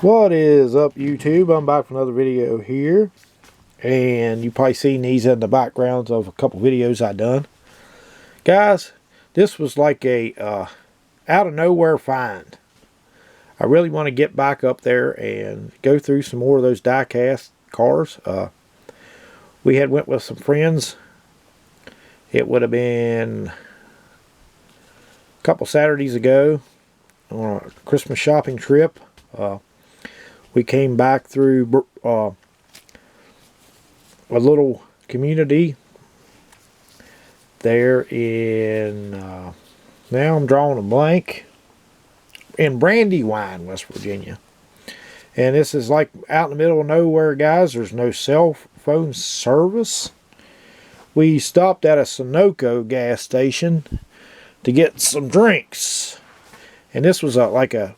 What is up, YouTube? I'm back for another video here, and you probably seen these in the backgrounds of a couple videos I done. Guys, this was like a out of nowhere find. I really want to get back up there and go through some more of those diecast cars. We had went with some friends. It would have been a couple Saturdays ago on a Christmas shopping trip. We came back through a little community there in, now I'm drawing a blank, in Brandywine, West Virginia. And this is like out in the middle of nowhere, guys. There's no cell phone service. We stopped at a Sunoco gas station to get some drinks. And this was like a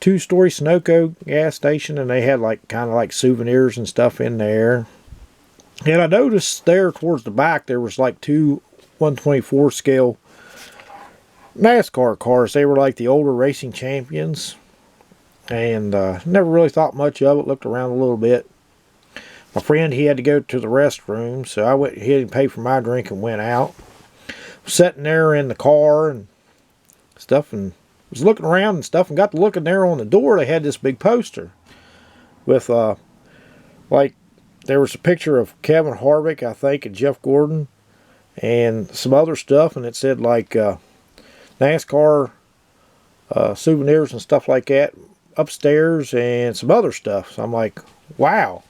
two-story Sunoco gas station, and they had like kind of like souvenirs and stuff in there. And I noticed there towards the back there was like two 124 scale NASCAR cars. They were like the older racing champions, and never really thought much of it. Looked around a little bit. My friend, he had to go to the restroom, so I went ahead and paid for my drink and went out. Sitting there in the car and stuff, and was looking around and stuff, and got to looking there on the door. They had this big poster with like there was a picture of Kevin Harvick, I think, and Jeff Gordon and some other stuff, and it said like NASCAR souvenirs and stuff like that upstairs and some other stuff. So I'm like, wow,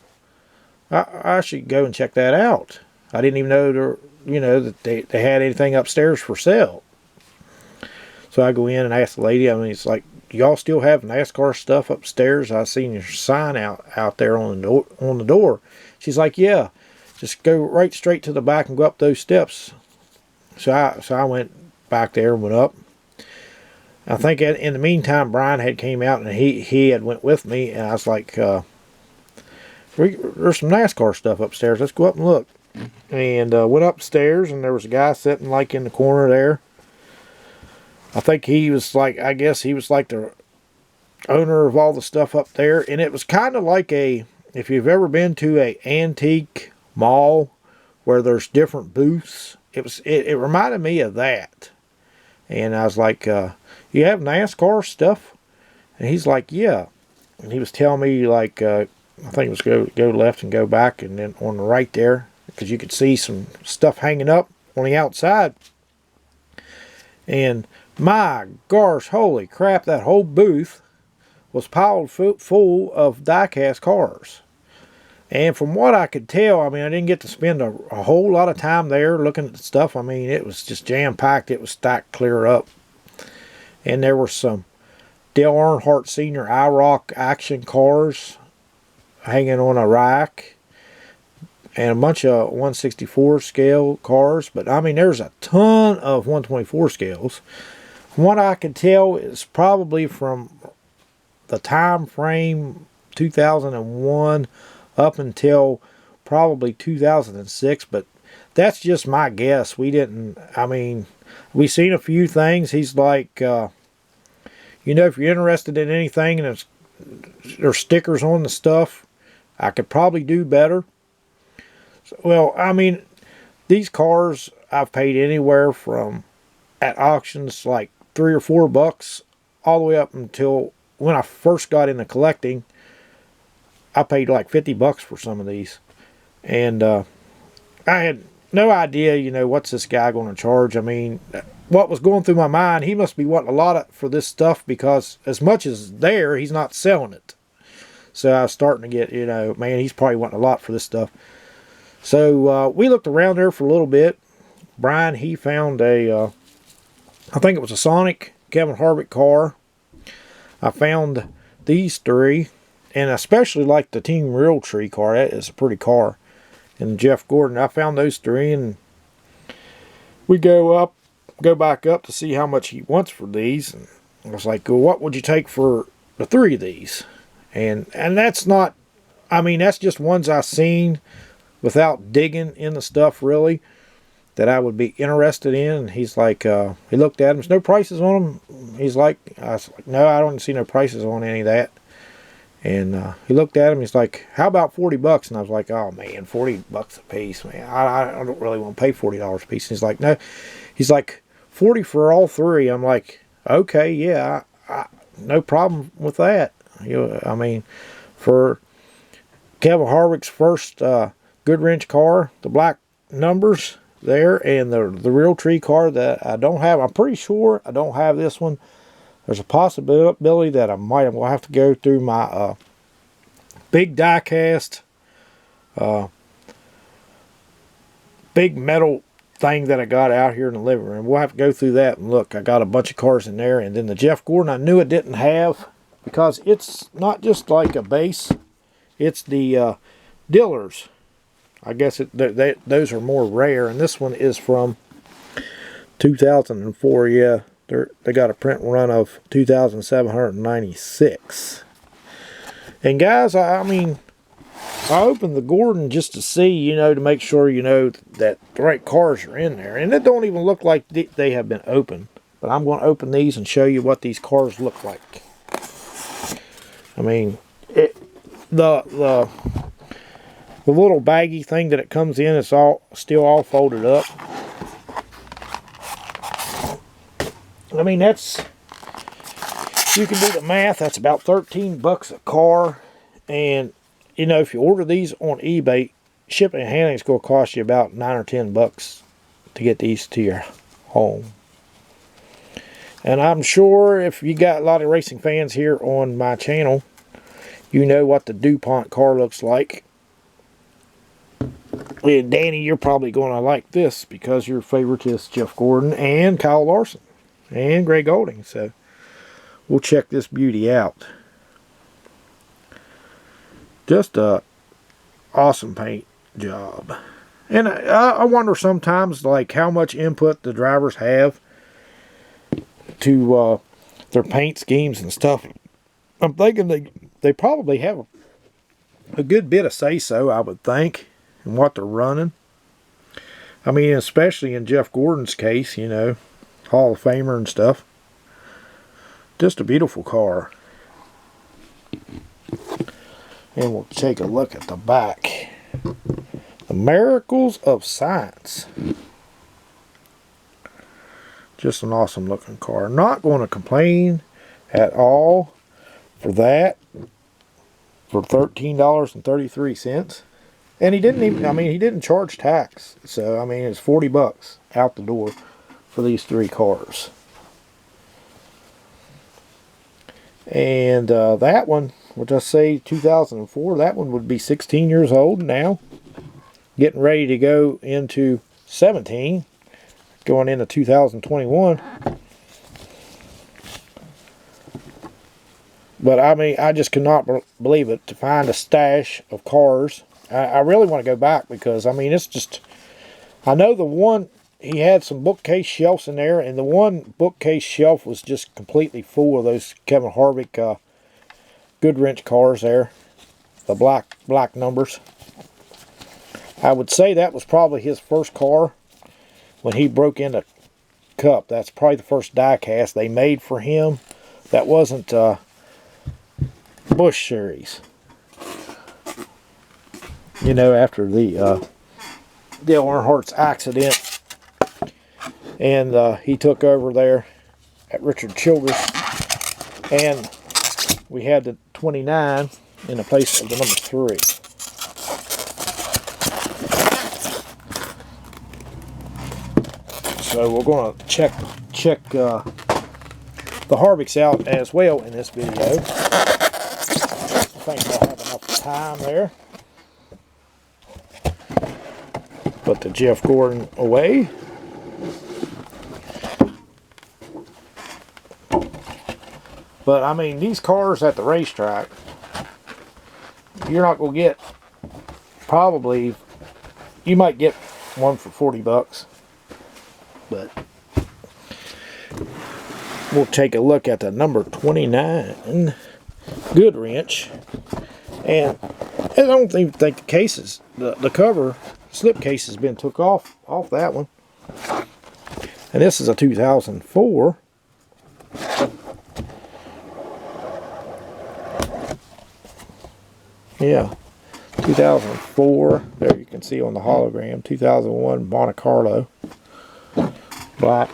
I should go and check that out. I didn't even know that they had anything upstairs for sale. So I go in and ask the lady, it's like, do y'all still have NASCAR stuff upstairs? I seen your sign out there on the door. She's like, yeah, just go right straight to the back and go up those steps. So I went back there and went up. I think in the meantime, Brian had came out, and he had went with me, and I was like, there's some NASCAR stuff upstairs. Let's go up and look. And went upstairs, and there was a guy sitting like in the corner there. I think he was like, I guess he was like the owner of all the stuff up there. And it was kind of like if you've ever been to a antique mall where there's different booths, it reminded me of that. And I was like, you have NASCAR stuff? And he's like, yeah. And he was telling me like, I think it was go left and go back, and then on the right there, because you could see some stuff hanging up on the outside. And my gosh, holy crap, that whole booth was piled full of diecast cars. And from what I could tell, I didn't get to spend a whole lot of time there looking at the stuff. It was just jam-packed. It was stacked clear up. And there were some Dale Earnhardt Sr. IROC action cars hanging on a rack, and a bunch of 164 scale cars. But there's a ton of 124 scales. From what I can tell, it's probably from the time frame 2001 up until probably 2006, but that's just my guess. We seen a few things. He's like, if you're interested in anything and there's stickers on the stuff, I could probably do better. Well, these cars I've paid anywhere from, at auctions, like $3 or $4, all the way up until when I first got into collecting. I paid like $50 for some of these, and I had no idea, what's this guy going to charge. What was going through my mind, he must be wanting a lot for this stuff, because as much as there, he's not selling it. So I was starting to get, man, he's probably wanting a lot for this stuff. So we looked around there for a little bit. Brian, he found I think it was a Sonic Kevin Harvick car. I found these three, and I especially like the Team Real Tree car. That is a pretty car. And Jeff Gordon, I found those three, and we go back up to see how much he wants for these. And I was like, well, what would you take for the three of these? And that's not, that's just ones I seen without digging in the stuff really that I would be interested in. And he's like, he looked at them, there's no prices on them. I was like, no, I don't see no prices on any of that. And he looked at him. He's like, "How about 40 bucks?" And I was like, "Oh man, 40 bucks a piece, man. I don't really want to pay $40 a piece." And he's like, "No." He's like, 40 for all three. I'm like, "Okay, yeah, no problem with that." I mean, for Kevin Harvick's first Goodwrench car, the black numbers there, and the Realtree car that I don't have. I'm pretty sure I don't have this one. There's a possibility that I might will have to go through my big diecast, big metal thing that I got out here in the living room. We'll have to go through that and look. I got a bunch of cars in there, and then the Jeff Gordon I knew it didn't have, because it's not just like a base. It's the dealers. I guess those are more rare, and this one is from 2004. Yeah, they got a print run of 2,796. And guys, I mean, I opened the Gordon just to see, to make sure, that the right cars are in there. And it don't even look like they have been opened. But I'm going to open these and show you what these cars look like. I mean, the little baggy thing that it comes in, it's still all folded up. I mean, you can do the math. That's about 13 bucks a car. And, if you order these on eBay, shipping and handling is going to cost you about 9 or 10 bucks to get these to your home. And I'm sure if you got a lot of racing fans here on my channel, you know what the DuPont car looks like. And Danny, you're probably going to like this because your favorite is Jeff Gordon and Kyle Larson and Greg Golding. So we'll check this beauty out. Just a awesome paint job. And I wonder sometimes, like, how much input the drivers have to their paint schemes and stuff. I'm thinking they probably have a good bit of say-so, I would think, in what they're running. I mean, especially in Jeff Gordon's case, Hall of Famer and stuff. Just a beautiful car. And we'll take a look at the back. The Miracles of Science. Just an awesome looking car. Not going to complain at all for that. For $13.33. And he didn't even, he didn't charge tax. So, it's 40 bucks out the door for these three cars. And that one, which I say 2004, that one would be 16 years old now. Getting ready to go into 17. Going into 2021. But I just could not believe it to find a stash of cars. I really want to go back because, it's just, I know the one, he had some bookcase shelves in there, and the one bookcase shelf was just completely full of those Kevin Harvick Goodwrench cars there. The black numbers. I would say that was probably his first car when he broke into Cup. That's probably the first diecast they made for him. That wasn't Busch Series. After the Dale Earnhardt's accident. And he took over there at Richard Childress. And we had the 29 in the place of the number 3. So we're going to check the Harvicks out as well in this video. I think I'll have enough time there. Put the Jeff Gordon away. But these cars at the racetrack, you're not going to get, probably, you might get one for 40 bucks. But we'll take a look at the number 29 Goodwrench. And I don't even think the cases, the cover, slip case has been took off that one. And this is a 2004. Yeah, 2004. There you can see on the hologram. 2001 Monte Carlo. Black.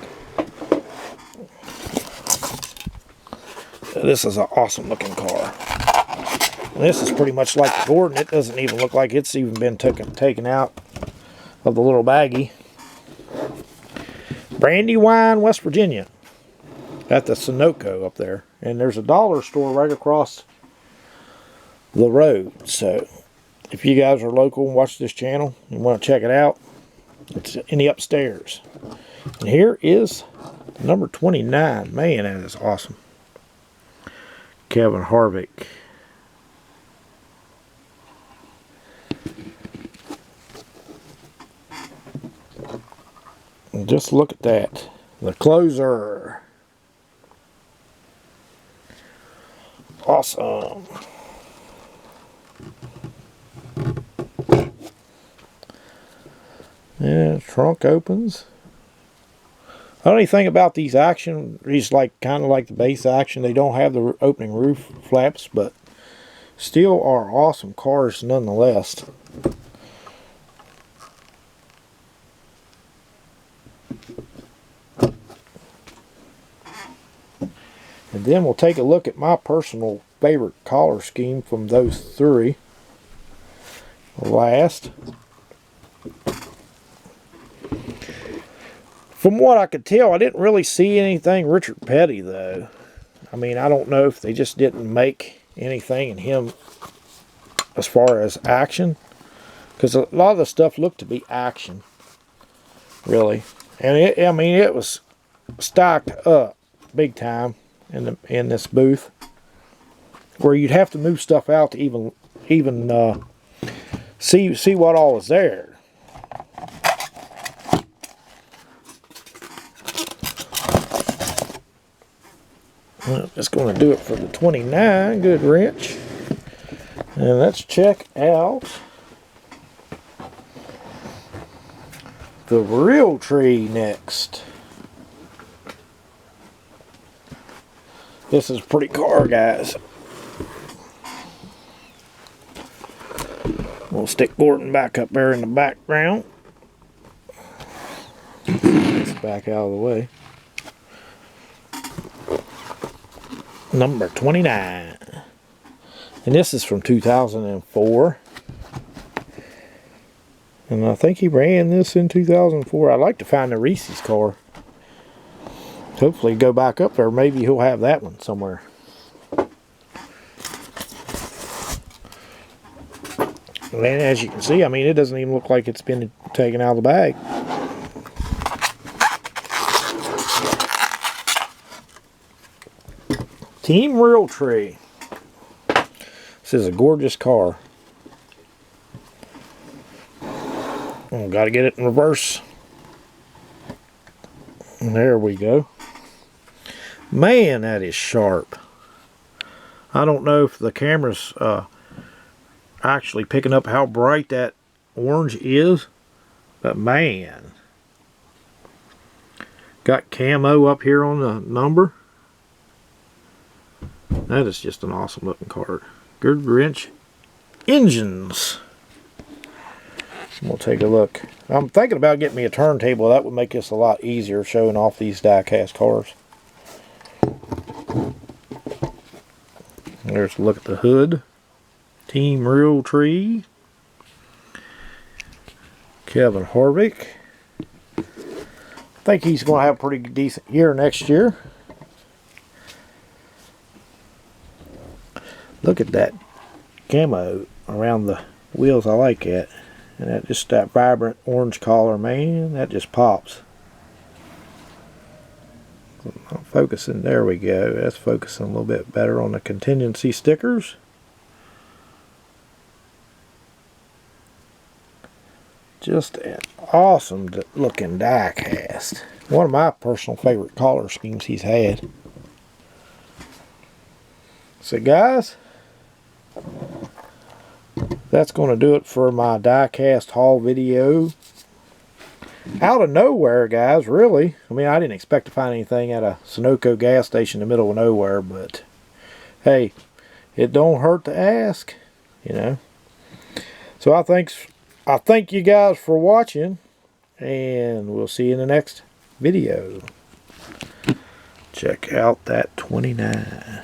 This is an awesome looking car. And this is pretty much like the Gordon. It doesn't even look like it's even been taken out of the little baggie. Brandywine, West Virginia. At the Sunoco up there. And there's a dollar store right across the road. So if you guys are local and watch this channel and want to check it out, it's in the upstairs. And here is number 29. Man, that is awesome. Kevin Harvick. And just look at that. The closer. Awesome. Yeah, trunk opens. The only thing about these action, these kind of like the base action, they don't have the opening roof flaps, but still are awesome cars nonetheless. And then we'll take a look at my personal favorite color scheme from those three. Last. From what I could tell, I didn't really see anything Richard Petty, though. I mean, I don't know if they just didn't make anything in him as far as action. Because a lot of the stuff looked to be action, really. And I mean, it was stocked up big time in this booth, where you'd have to move stuff out to even see what all is there. Well, that's going to do it for the 29. Good wrench. And let's check out the real tree next. This is a pretty car, guys. We'll stick Gordon back up there in the background. Let's back out of the way. Number 29. And this is from 2004. And I think he ran this in 2004. I'd like to find the Reese's car. Hopefully go back up there. Maybe he'll have that one somewhere. And as you can see, I mean, it doesn't even look like it's been taken out of the bag. Team Realtree. This is a gorgeous car. Oh, got to get it in reverse. And there we go. Man, that is sharp. I don't know if the camera's actually picking up how bright that orange is, but man. Got camo up here on the number. That is just an awesome looking car. Good wrench engines. We'll take a look. I'm thinking about getting me a turntable. That would make this a lot easier showing off these die-cast cars. There's a look at the hood. Team Realtree. Kevin Harvick. I think he's going to have a pretty decent year next year. Look at that camo around the wheels. I like that. And that vibrant orange color, man, that just pops. I'm focusing, there we go. That's focusing a little bit better on the contingency stickers. Just an awesome looking die cast. One of my personal favorite color schemes he's had. So guys, that's going to do it for my die-cast haul video. Out of nowhere, guys, really. I mean, I didn't expect to find anything at a Sunoco gas station in the middle of nowhere, but hey, it don't hurt to ask. you know. So I thank you guys for watching, and we'll see you in the next video. Check out that 29.